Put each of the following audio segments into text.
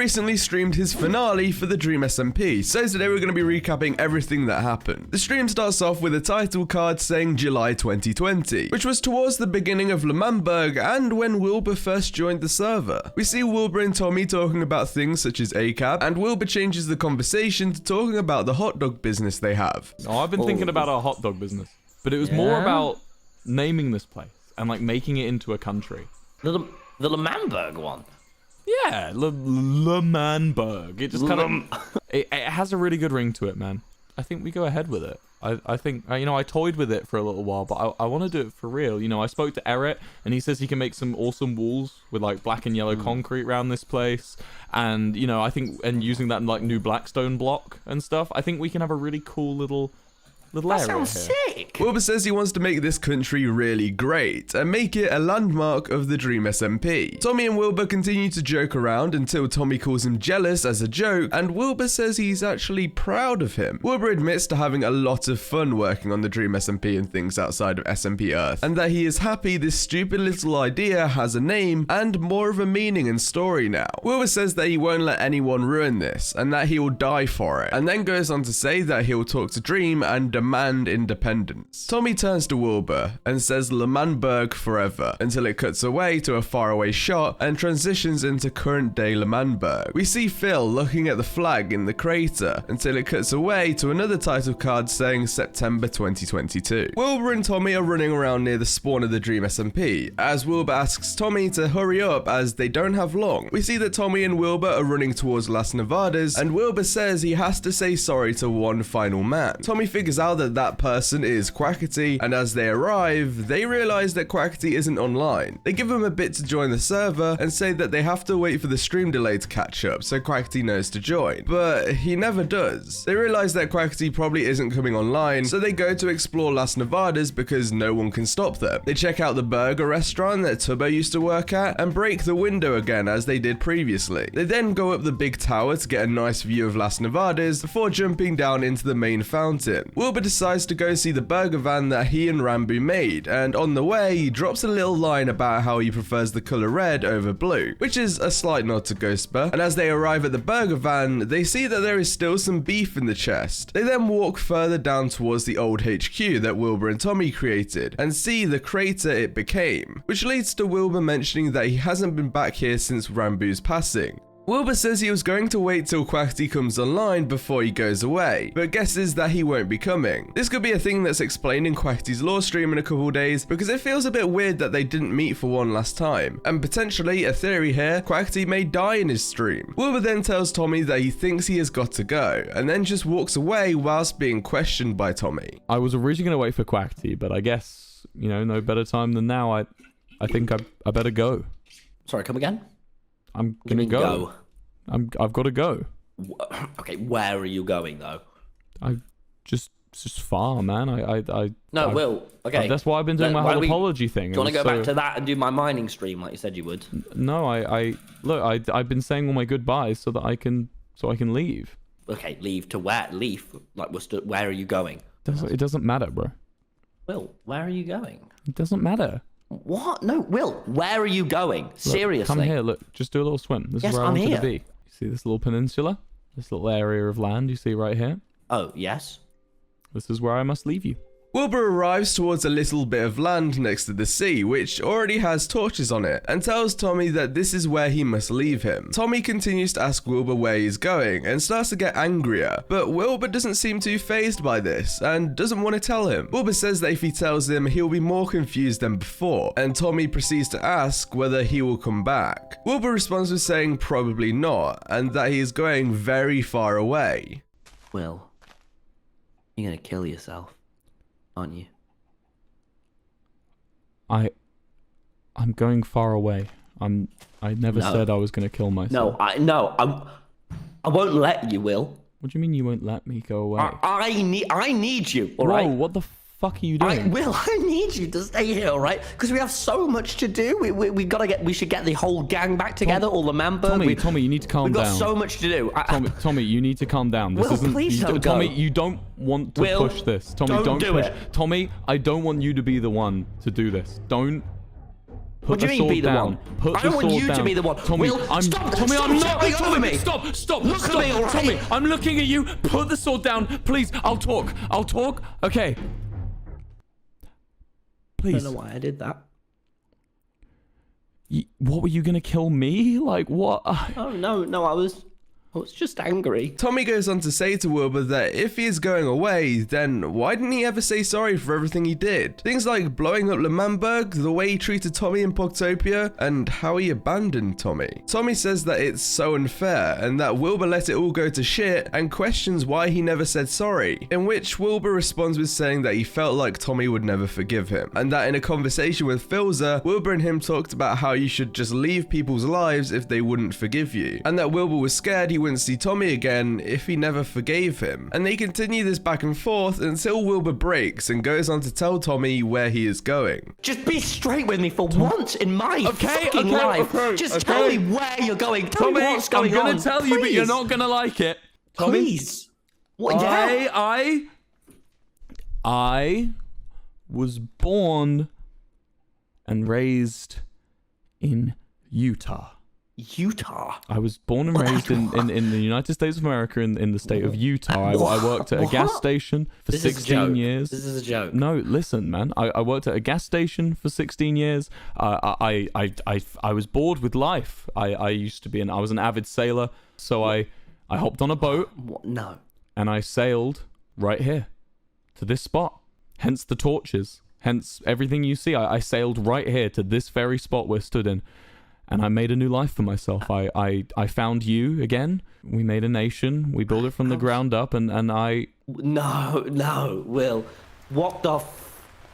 recently streamed his finale for the Dream SMP, so today we're going to be recapping everything that happened. The stream starts off with a title card saying July 2020, which was towards the beginning of L'Manberg and when Wilbur first joined the server. We see Wilbur and Tommy talking about things such as ACAB, and Wilbur changes the conversation to talking about the hot dog business they have. Oh, I've been thinking about our hot dog business, but it was more about naming this place and like making it into a country. The L'Manberg one? Yeah, L'Manberg. It just kind of... it has a really good ring to it, man. I think we go ahead with it. I think, you know, I toyed with it for a little while, but I want to do it for real. You know, I spoke to Eric, and he says he can make some awesome walls with, like, black and yellow concrete around this place. And, you know, I think, and using that, like, new Blackstone block and stuff, I think we can have a really cool little area sounds here. sick. Wilbur says he wants to make this country really great and make it a landmark of the Dream SMP. Tommy and Wilbur continue to joke around until Tommy calls him jealous as a joke, and Wilbur says he's actually proud of him. Wilbur admits to having a lot of fun working on the Dream SMP and things outside of SMP Earth, and that he is happy this stupid little idea has a name and more of a meaning and story now. Wilbur says that he won't let anyone ruin this and that he will die for it, and then goes on to say that he'll talk to Dream and demand independence. Tommy turns to Wilbur and says L'Manberg forever until it cuts away to a faraway shot and transitions into current day L'Manberg. We see Phil looking at the flag in the crater until it cuts away to another title card saying September 2022. Wilbur and Tommy are running around near the spawn of the Dream SMP as Wilbur asks Tommy to hurry up as they don't have long. We see that Tommy and Wilbur are running towards Las Nevadas and Wilbur says he has to say sorry to one final man. Tommy figures out that person is Quackity, and as they arrive, they realize that Quackity isn't online. They give him a bit to join the server and say that they have to wait for the stream delay to catch up so Quackity knows to join, but he never does. They realize that Quackity probably isn't coming online, so they go to explore Las Nevadas because no one can stop them. They check out the burger restaurant that Tubbo used to work at and break the window again as they did previously. They then go up the big tower to get a nice view of Las Nevadas before jumping down into the main fountain. Wilbur decides to go see the burger van that he and Rambo made, and on the way he drops a little line about how he prefers the colour red over blue, which is a slight nod to Ghostbur. And as they arrive at the burger van, they see that there is still some beef in the chest. They then walk further down towards the old HQ that Wilbur and Tommy created and see the crater it became, which leads to Wilbur mentioning that he hasn't been back here since Rambo's passing. Wilbur says he was going to wait till Quackity comes online before he goes away, but guesses that he won't be coming. This could be a thing that's explained in Quackity's lore stream in a couple days, because it feels a bit weird that they didn't meet for one last time, and potentially a theory here, Quackity may die in his stream. Wilbur then tells Tommy that he thinks he has got to go, and then just walks away whilst being questioned by Tommy. I was originally going to wait for Quackity, but I guess, you know, no better time than now. I think I better go. Sorry, come again? I'm gonna go. I've got to go. Okay, where are you going though? Just far, man. Will. Okay. That's why I've been doing my whole apology thing. Do you want to go back to that and do my mining stream like you said you would? No, I've been saying all my goodbyes so that I can leave. Okay, leave to where? Leave? Like, where are you going? It doesn't matter, bro. Will, where are you going? It doesn't matter. What? No, Will, where are you going? Seriously. Come here, look. Just do a little swim. This is where I want you to be. You see this little peninsula? This little area of land you see right here? Oh, yes. This is where I must leave you. Wilbur arrives towards a little bit of land next to the sea, which already has torches on it, and tells Tommy that this is where he must leave him. Tommy continues to ask Wilbur where he's going, and starts to get angrier, but Wilbur doesn't seem too fazed by this, and doesn't want to tell him. Wilbur says that if he tells him, he'll be more confused than before, and Tommy proceeds to ask whether he will come back. Wilbur responds with saying probably not, and that he is going very far away. Will, you're gonna kill yourself, aren't you? I'm going far away. I never said I was going to kill myself. I won't let you, Will. What do you mean you won't let me go away? I need you, all right? Whoa, what the fuck are you doing? I need you to stay here, all right? Because we have so much to do. We should get the whole gang back together, all the Manberg. Tommy, you need to calm down. We've got so much to do. Tommy, you need to calm down. Will, please don't go. Tommy, you don't want to push this. Tommy, don't push. Tommy, I don't want you to be the one to do this. Don't. What do you mean, be the one? I don't want you to be the one. Tommy, Stop! Tommy, I'm not. Stop over me! Stop! Look at me, all right? Tommy, I'm looking at you. Put the sword down, please. I'll talk. Okay. Please. I don't know why I did that. What were you gonna kill me? Like what? Oh no, I was just angry. Tommy goes on to say to Wilbur that if he is going away, then why didn't he ever say sorry for everything he did? Things like blowing up L'Manberg, the way he treated Tommy in Poctopia, and how he abandoned Tommy. Tommy says that it's so unfair and that Wilbur let it all go to shit and questions why he never said sorry, in which Wilbur responds with saying that he felt like Tommy would never forgive him, and that in a conversation with Filzer, Wilbur and him talked about how you should just leave people's lives if they wouldn't forgive you, and that Wilbur was scared he wouldn't see Tommy again if he never forgave him. And they continue this back and forth until Wilbur breaks and goes on to tell Tommy where he is going. Just be straight with me for once in my fucking life. Just tell me where you're going. Tell me what's going on. I'm gonna tell you, but you're not gonna like it. Tommy, please. What? Yeah. I was born and raised in Utah. I was born and raised in the United States of America in the state of Utah. I worked at a gas station for 16 years. This is a joke. No, listen, man. I worked at a gas station for 16 years. I was bored with life. I was an avid sailor, so I hopped on a boat. What? No. And I sailed right here to this spot. Hence the torches. Hence everything you see. I sailed right here to this very spot we're stood in. And I made a new life for myself. I found you again. We made a nation. We built it from the ground up, and I... No, Will. What the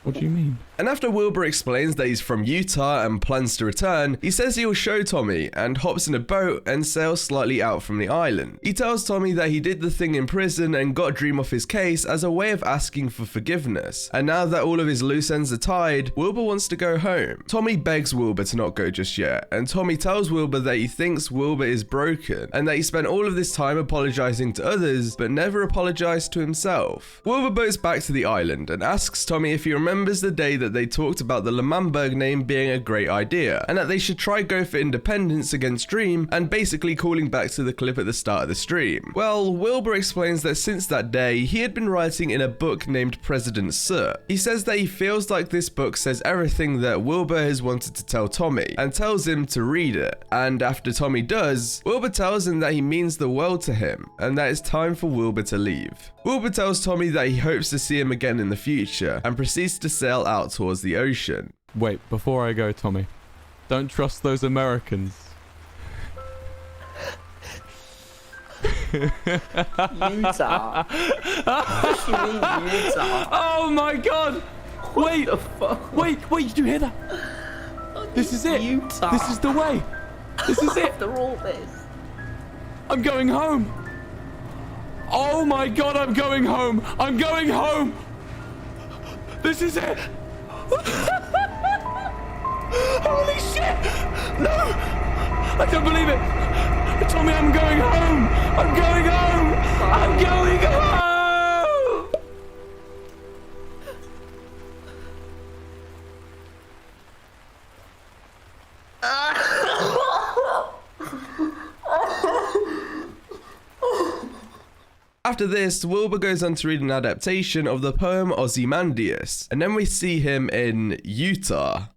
What do you mean? And after Wilbur explains that he's from Utah and plans to return, he says he will show Tommy and hops in a boat and sails slightly out from the island. He tells Tommy that he did the thing in prison and got Dream off his case as a way of asking for forgiveness. And now that all of his loose ends are tied, Wilbur wants to go home. Tommy begs Wilbur to not go just yet, and Tommy tells Wilbur that he thinks Wilbur is broken and that he spent all of this time apologizing to others but never apologized to himself. Wilbur boats back to the island and asks Tommy if he remembers the day that they talked about the L'Manberg name being a great idea, and that they should try go for independence against Dream, and basically calling back to the clip at the start of the stream. Well, Wilbur explains that since that day, he had been writing in a book named President Sir. He says that he feels like this book says everything that Wilbur has wanted to tell Tommy, and tells him to read it. And after Tommy does, Wilbur tells him that he means the world to him, and that it's time for Wilbur to leave. Wilbur tells Tommy that he hopes to see him again in the future, and proceeds to sail out towards the ocean. Wait, before I go, Tommy, don't trust those Americans. Utah. What do you mean, Utah? Oh my god! Wait, wait, did you hear that? This is it. Utah. This is the way. This is it. After all this. I'm going home. Oh my god, I'm going home. I'm going home. This is it. Holy shit. No. I can't believe it. Tommy, I'm going home. I'm going home. I'm going home. After this, Wilbur goes on to read an adaptation of the poem Ozymandias, and then we see him in Utah.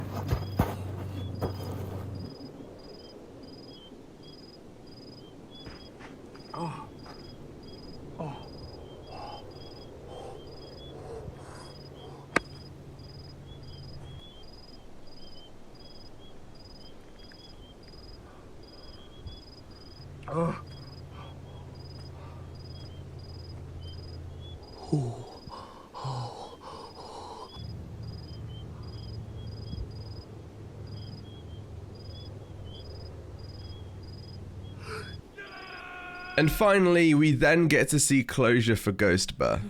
And finally, we then get to see closure for Ghostbur.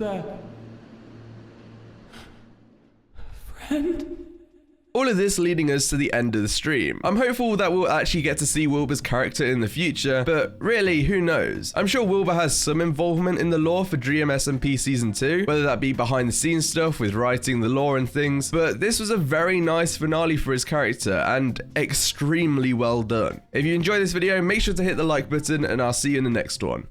there? Friend? All of this leading us to the end of the stream. I'm hopeful that we'll actually get to see Wilbur's character in the future, but really, who knows? I'm sure Wilbur has some involvement in the lore for Dream SMP Season 2, whether that be behind the scenes stuff with writing the lore and things, but this was a very nice finale for his character and extremely well done. If you enjoyed this video, make sure to hit the like button and I'll see you in the next one.